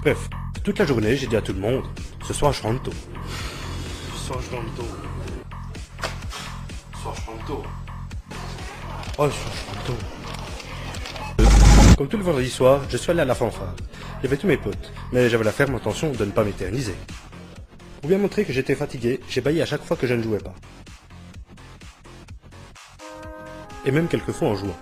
Bref, toute la journée, j'ai dit à tout le monde, ce soir je rentre tôt. Ce soir je rentre tôt. Ce soir je rentre tôt. Oh, ce soir je rentre tôt. Comme tout le vendredi soir, je suis allé à la fanfare. Il y avait tous mes potes, mais j'avais la ferme intention de ne pas m'éterniser. Pour bien montrer que j'étais fatigué, j'ai bâillé à chaque fois que je ne jouais pas. Et même quelquefois en jouant.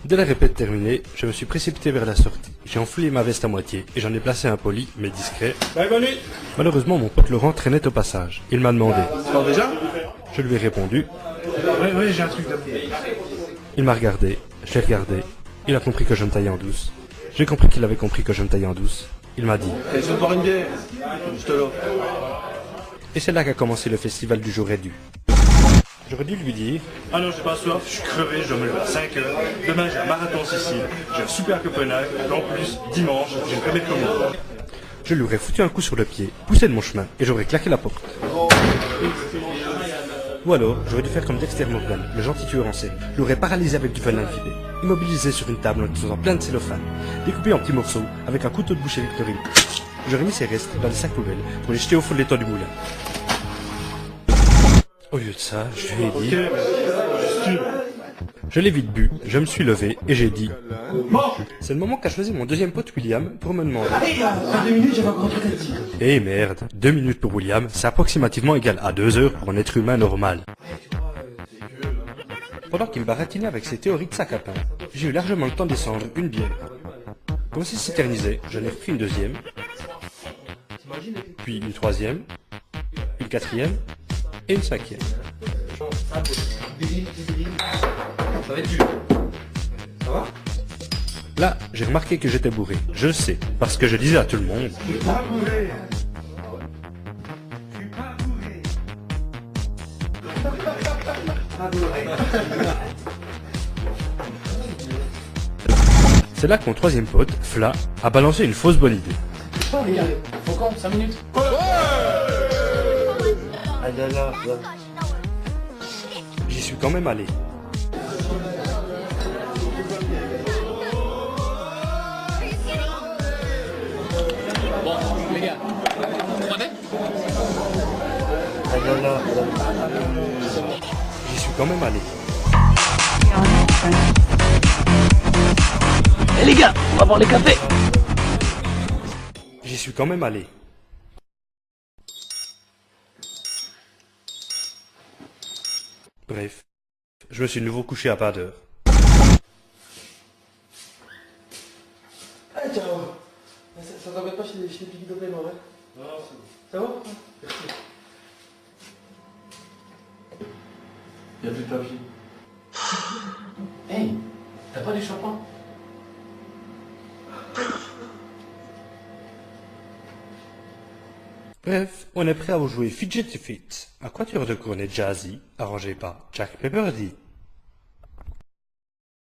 Dès la répète terminée, je me suis précipité vers la sortie. J'ai enfilé ma veste à moitié et j'en ai placé un poli, mais discret. Bienvenue. Malheureusement, mon pote Laurent traînait au passage. Il m'a demandé. Tu dors déjà? Je lui ai répondu. Oui, j'ai un truc à faire. Il m'a regardé, je l'ai regardé. Il a compris que je me taillais en douce. J'ai compris qu'il avait compris que je me taillais en douce. Il m'a dit. Et je veux boire une bière. Je te l'offre. Et c'est là qu'a commencé le festival du jour dû. J'aurais dû lui dire. Ah non, j'ai pas soif, je suis crevé, je dois me lever à 5h. Demain, j'ai un marathon en Sicile. J'ai un super Copenhague. Et en plus, dimanche, j'ai une première commande. Je lui aurais foutu un coup sur le pied, poussé de mon chemin, et j'aurais claqué la porte. Ou alors, j'aurais dû faire comme Dexter Morgan, le gentil tueur en série. Je l'aurais paralysé avec du venin vidé, immobilisé sur une table en lui faisant plein de cellophane, découpé en petits morceaux avec un couteau de boucher Victorine. J'aurais mis ses restes dans les sacs poubelles pour les jeter au fond de l'étang du moulin. Au lieu de ça, je lui ai dit... Je l'ai vite bu, je me suis levé et j'ai dit... C'est le moment qu'a choisi mon deuxième pote William pour me demander... Allez, dans 2 minutes, j'avais encore un truc à te dire. Eh merde, 2 minutes pour William, c'est approximativement égal à 2 heures pour un être humain normal. Pendant qu'il me baratinait avec ses théories de sac à pain, j'ai eu largement le temps de descendre une bière. Comme s'il s'éternisait, j'en ai repris une deuxième, puis une troisième, une quatrième et une cinquième. Ça va être dur. Ça va? Là, j'ai remarqué que j'étais bourré. Je le sais, parce que je disais à tout le monde. Je suis pas bourré. Je suis pas bourré. Pas bourré. C'est là que mon troisième pote, Fla, a balancé une fausse bonne idée. Oh les gars, faut quand 5 minutes? Ah là là, là. J'y suis quand même allé. Bon, les gars, vous prenez? Ah là là, là. J'y suis quand même allé. Eh les gars, on va voir les cafés. J'y suis quand même allé. Bref, je me suis de nouveau couché à pas d'heure. Ah, ciao. Ça t'embête pas chez les piques de paiement, ouais? Non, c'est bon. Ça va? Merci. Il y a plus de papier. Hey, t'as pas du shampoing? Bref, on est prêt à vous jouer Fidget Fit, un quatuor de cornet jazzy, arrangé par Jack Pepperdy.